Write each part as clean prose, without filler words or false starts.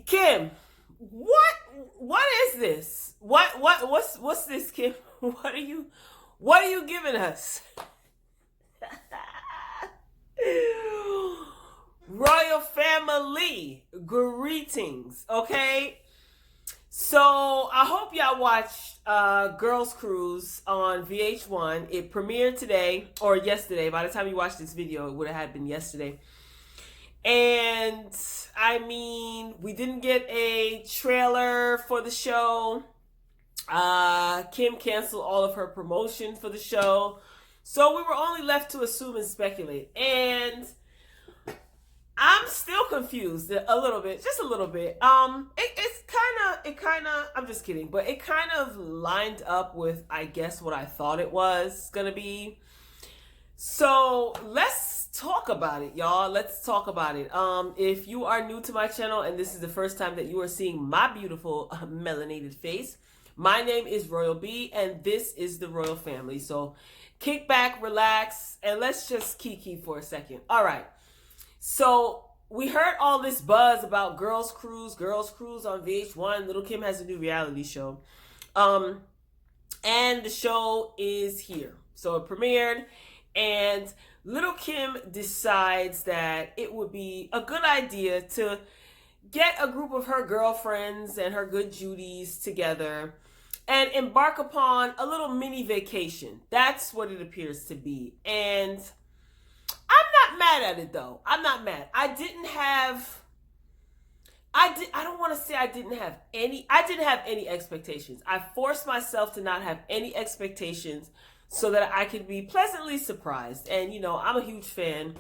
Kim, what is this? What's this, Kim? What are you giving us? Royal family, greetings, okay? So I hope y'all watched Girls Cruise on VH1. It premiered today or yesterday. By the time you watch this video, it would have had been yesterday. And I mean, we didn't get a trailer for the show. Kim canceled all of her promotion for the show. So we were only left to assume and speculate. And I'm still confused a little bit, just a little bit. I'm just kidding, but it kind of lined up with, I guess, what I thought it was gonna be. So let's talk about it, y'all. Let's talk about it. If you are new to my channel and this is the first time that you are seeing my beautiful melanated face, my name is Royal B and this is the Royal Family. So kick back, relax, and let's just kiki for a second. All right. So we heard all this buzz about Girls Cruise on VH1. Little Kim has a new reality show. And the show is here. So it premiered. And Little Kim decides that it would be a good idea to get a group of her girlfriends and her good Judies together and embark upon a little mini vacation. That's what it appears to be. And I'm not mad at it though. I'm not mad. I didn't have any expectations. I forced myself to not have any expectations so that I could be pleasantly surprised. And you know, I'm a huge fan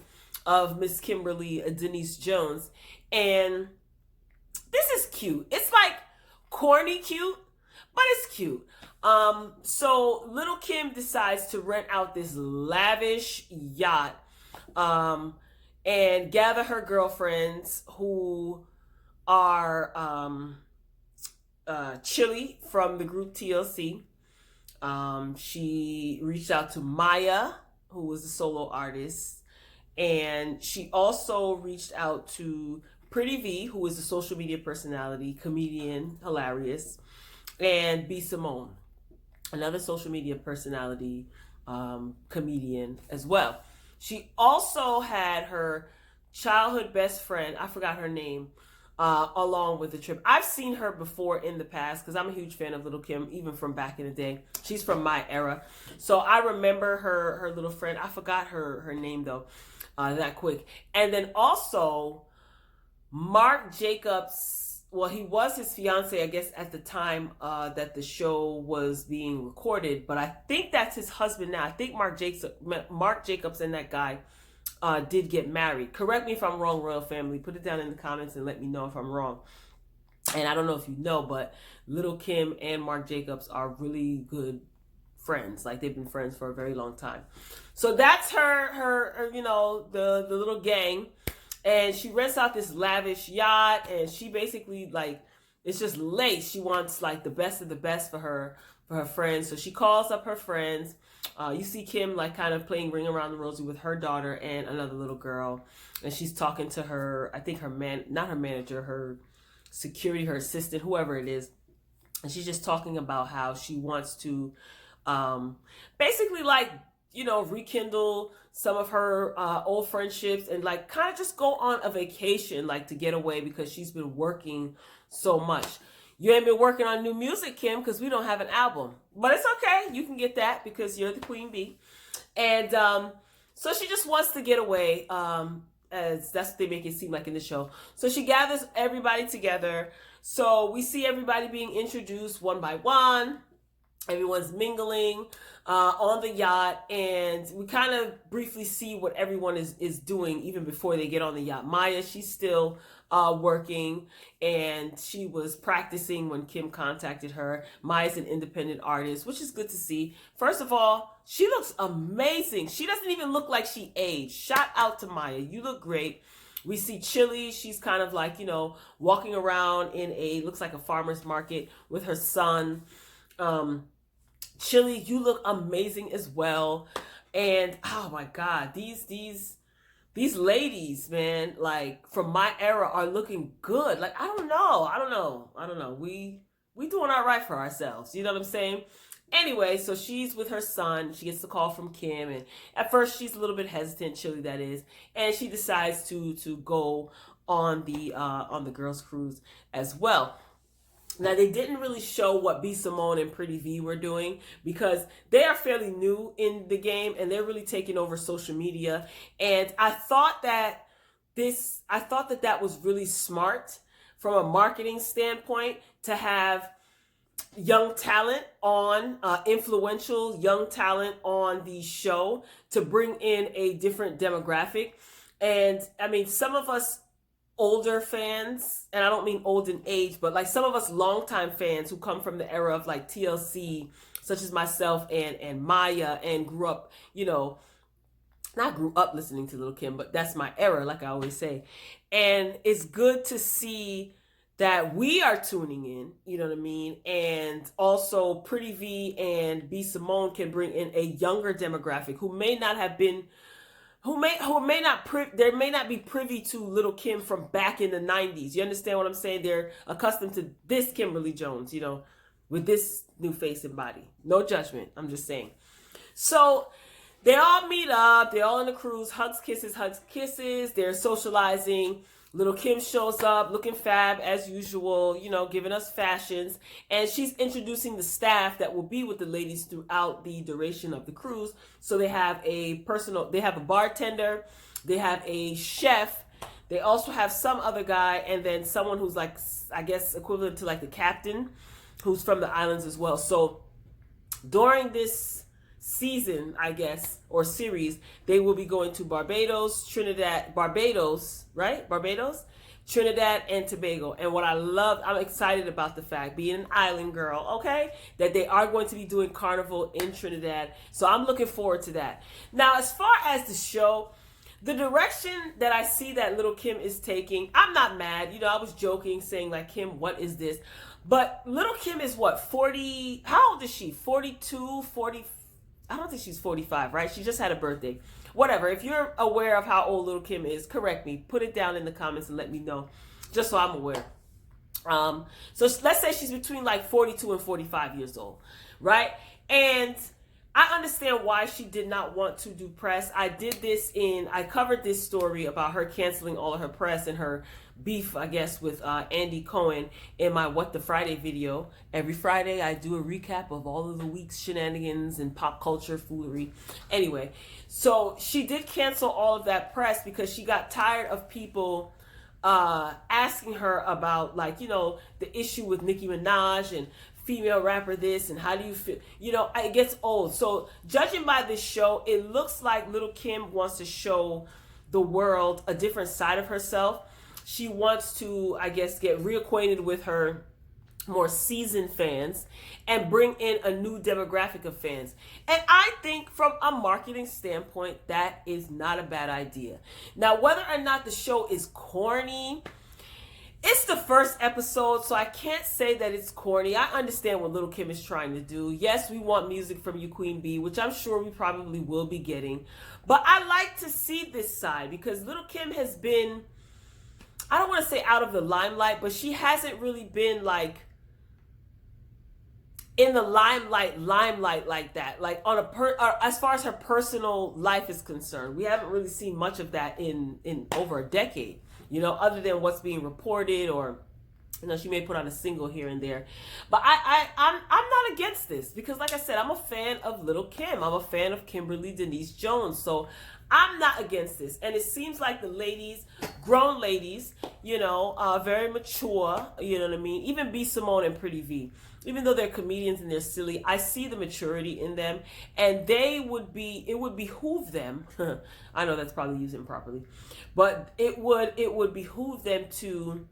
of Miss Kimberly Denise Jones, and this is cute. It's like corny cute, but it's cute. So Little Kim decides to rent out this lavish yacht and gather her girlfriends who are Chili from the group TLC. She reached out to Maya, who was a solo artist, and she also reached out to Pretty V, who is a social media personality, comedian, hilarious, and B Simone, another social media personality, comedian as well. She also had her childhood best friend, I forgot her name, along with the trip. I've seen her before in the past because I'm a huge fan of Little Kim, even from back in the day. She's from my era. So I remember her little friend. I forgot her name though, that quick. And then also Marc Jacobs, well, he was his fiance, I guess, at the time that the show was being recorded, but I think that's his husband now. I think Marc Jacobs and that guy did get married. Correct me if I'm wrong, Royal Family. Put it down in the comments and let me know if I'm wrong. And I don't know if you know, but Little Kim and Marc Jacobs are really good friends. Like, they've been friends for a very long time. So that's her you know, the little gang. And she rents out this lavish yacht, and she basically, like, it's just lace. She wants like the best of the best for her friends. So she calls up her friends. You see Kim like kind of playing Ring Around the Rosie with her daughter and another little girl, and she's talking to her, I think not her manager, her security, her assistant, whoever it is, and she's just talking about how she wants to basically, like, you know, rekindle some of her old friendships and like kind of just go on a vacation, like to get away, because she's been working so much. You ain't been working on new music, Kim, because we don't have an album. But it's okay. You can get that because you're the queen bee. And so she just wants to get away, as that's what they make it seem like in the show. So she gathers everybody together. So we see everybody being introduced one by one. Everyone's mingling on the yacht, and we kind of briefly see what everyone is doing even before they get on the yacht. Maya, she's still working, and she was practicing when Kim contacted her. Maya's an independent artist, which is good to see. First of all, she looks amazing. She doesn't even look like she aged. Shout out to Maya. You look great. We see Chili. She's kind of like, you know, walking around in looks like a farmer's market with her son. Chili, you look amazing as well. And oh my God, these these ladies, man, like from my era are looking good. Like, I don't know. We doing all right for ourselves. You know what I'm saying? Anyway, so she's with her son. She gets the call from Kim, and at first she's a little bit hesitant, Chili that is, and she decides to go on the girls' cruise as well. Now, they didn't really show what B. Simone and Pretty V were doing because they are fairly new in the game and they're really taking over social media. And I thought that that was really smart from a marketing standpoint to have young talent on, influential young talent on the show to bring in a different demographic. And I mean, some of us older fans, and I don't mean old in age, but like some of us longtime fans who come from the era of like TLC, such as myself and Maya, and grew up, not grew up listening to Little Kim, but that's my era, like I always say. And it's good to see that we are tuning in, you know what I mean? And also Pretty V and B. Simone can bring in a younger demographic who may not have been they may not be privy to Little Kim from back in the 90s. You understand what I'm saying? They're accustomed to this Kimberly Jones, with this new face and body. No judgment. I'm just saying. So they all meet up. They're all on the cruise. Hugs, kisses, hugs, kisses. They're socializing. Little Kim shows up looking fab as usual, giving us fashions. And she's introducing the staff that will be with the ladies throughout the duration of the cruise. So they have a bartender, they have a chef, they also have some other guy, and then someone who's like, I guess, equivalent to like the captain, who's from the islands as well. So during this season, I guess, or series, they will be going to Barbados, Trinidad and Tobago. And what I'm excited about the fact, being an island girl, okay, that they are going to be doing carnival in Trinidad. So I'm looking forward to that. Now, as far as the show, the direction that I see that Little Kim is taking, I'm not mad. I was joking, saying like, Kim, what is this? But Little Kim is what, 40? How old is she? 42, 40? I don't think she's 45, right? She just had a birthday. Whatever. If you're aware of how old Little Kim is, correct me. Put it down in the comments and let me know, just so I'm aware. So let's say she's between like 42 and 45 years old, right? And I understand why she did not want to do press. I covered this story about her canceling all of her press and her beef, I guess, with Andy Cohen in my What the Friday video. Every Friday, I do a recap of all of the week's shenanigans and pop culture foolery. Anyway, so she did cancel all of that press because she got tired of people asking her about, like, the issue with Nicki Minaj and female rapper this and how do you feel. It gets old. So judging by this show, it looks like Little Kim wants to show the world a different side of herself. She wants to, I guess, get reacquainted with her more seasoned fans and bring in a new demographic of fans. And I think from a marketing standpoint, that is not a bad idea. Now, whether or not the show is corny, it's the first episode, so I can't say that it's corny. I understand what Little Kim is trying to do. Yes, we want music from you, Queen Bee, which I'm sure we probably will be getting. But I like to see this side because Little Kim has been, I don't want to say out of the limelight, but she hasn't really been like in the limelight like that. Like on as far as her personal life is concerned, we haven't really seen much of that in over a decade. Other than what's being reported, or she may put out a single here and there. But I'm not against this because, like I said, I'm a fan of Little Kim. I'm a fan of Kimberly Denise Jones. So I'm not against this. And it seems like the ladies, grown ladies, very mature, you know what I mean? Even B. Simone and Pretty V, even though they're comedians and they're silly, I see the maturity in them, and it would behoove them. I know that's probably used improperly, but it would behoove them to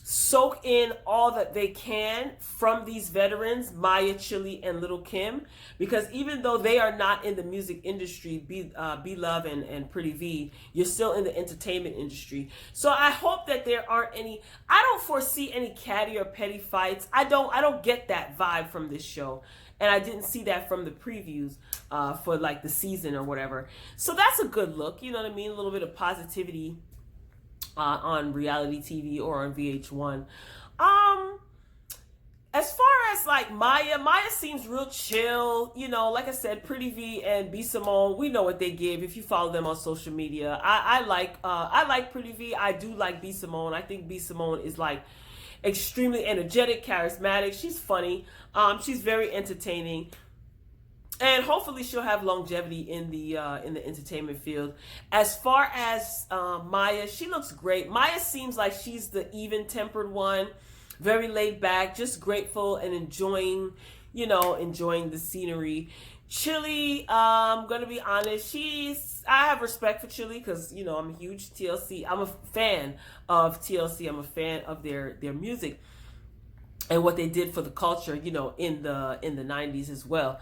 soak in all that they can from these veterans, Maya, Chili, and Little Kim, because even though they are not in the music industry, B-Love and Pretty V, you're still in the entertainment industry. So I hope that there aren't I don't foresee any catty or petty fights. I don't get that vibe from this show and I didn't see that from the previews for like the season or whatever. So that's a good look, you know what I mean? A little bit of positivity on reality TV or on VH1. As far as like Maya seems real chill. You know, like I said, Pretty V and B Simone, we know what they give. If you follow them on social media, I like Pretty V. I do like B Simone. I think B Simone is like extremely energetic, charismatic. She's funny. She's very entertaining. And hopefully she'll have longevity in the entertainment field. As far as Maya, she looks great. Maya seems like she's the even-tempered one, very laid back, just grateful and enjoying the scenery. Chili, I'm gonna be honest, I have respect for Chili because I'm a huge TLC. I'm a fan of TLC. I'm a fan of their music and what they did for the culture, in the 90s as well.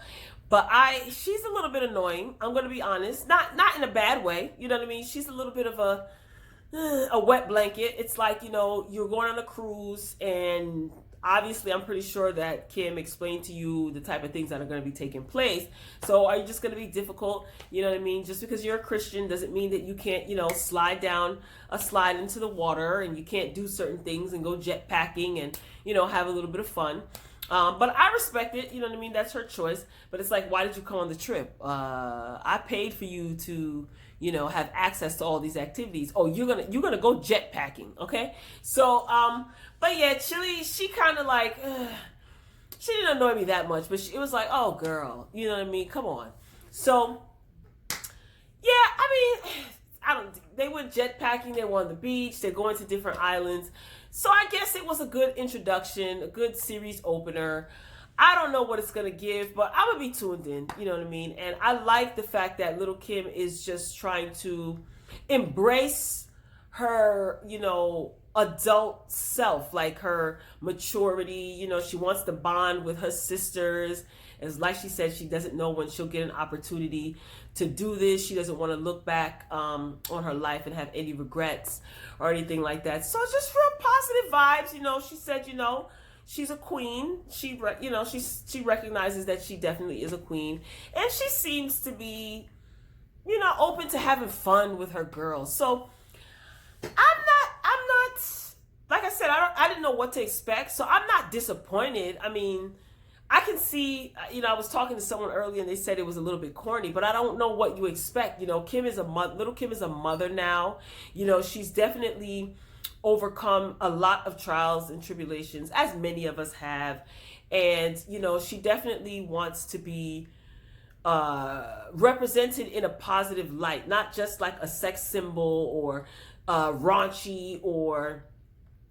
But she's a little bit annoying. I'm gonna be honest, not in a bad way. You know what I mean? She's a little bit of a wet blanket. It's like, you're going on a cruise, and obviously I'm pretty sure that Kim explained to you the type of things that are going to be taking place. So are you just going to be difficult? You know what I mean? Just because you're a Christian doesn't mean that you can't, slide down a slide into the water, and you can't do certain things and go jet packing and, have a little bit of fun. But I respect it, you know what I mean? That's her choice. But it's like, why did you come on the trip? I paid for you to, have access to all these activities. Oh, you're gonna go jet packing, okay? So, but yeah, Chili, she kind of like, she didn't annoy me that much, but it was like, oh girl, you know what I mean? Come on. So, yeah, I mean, they went jet packing. They were on the beach. They're going to different islands. So I guess it was a good introduction, a good series opener. I don't know what it's going to give, but I'm going to be tuned in, you know what I mean? And I like the fact that Little Kim is just trying to embrace her, adult self, like her maturity. She wants to bond with her sisters. As like she said, she doesn't know when she'll get an opportunity to do this. She doesn't want to look back on her life and have any regrets or anything like that. So just real positive vibes. She said, she's a queen. She recognizes that she definitely is a queen, and she seems to be, open to having fun with her girls. So I'm not, like I said, I didn't know what to expect. So I'm not disappointed. I mean, I can see, I was talking to someone earlier and they said it was a little bit corny, but I don't know what you expect. Little Kim is a mother now. She's definitely overcome a lot of trials and tribulations, as many of us have. And, she definitely wants to be represented in a positive light, not just like a sex symbol or raunchy or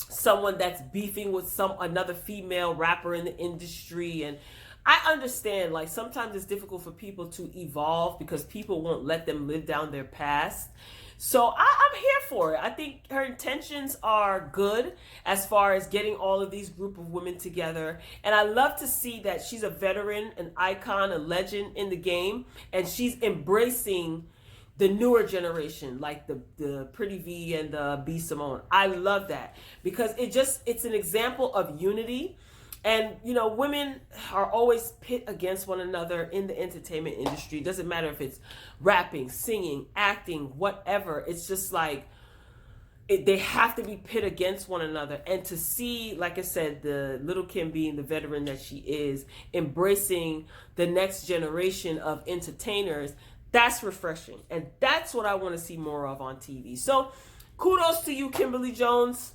someone that's beefing with another female rapper in the industry. And I understand, like, sometimes it's difficult for people to evolve because people won't let them live down their past. So I'm here for it. I think her intentions are good as far as getting all of these group of women together. And I love to see that she's a veteran, an icon, a legend in the game, and she's embracing the newer generation, like the Pretty V and the B Simone. I love that because it's an example of unity. And, women are always pit against one another in the entertainment industry. It doesn't matter if it's rapping, singing, acting, whatever. It's just like they have to be pit against one another. And to see, like I said, the Little Kim being the veteran that she is, embracing the next generation of entertainers, that's refreshing. And that's what I want to see more of on TV. So kudos to you, Kimberly Jones.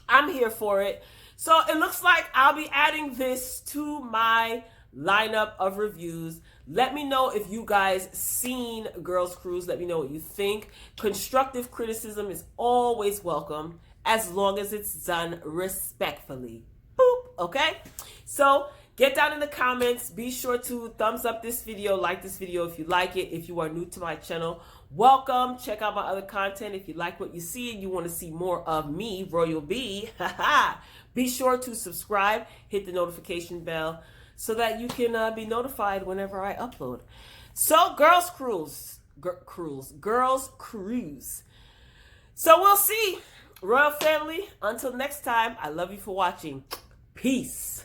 I'm here for it. So it looks like I'll be adding this to my lineup of reviews. Let me know if you guys seen Girls Cruise. Let me know what you think. Constructive criticism is always welcome as long as it's done respectfully. Boop, okay? So get down in the comments. Be sure to thumbs up this video, like this video if you like it. If you are new to my channel, welcome. Check out my other content. If you like what you see and you want to see more of me, Royal B, be sure to subscribe, hit the notification bell so that you can be notified whenever I upload. So Girls Cruise. So we'll see. Royal family, until next time, I love you for watching. Peace.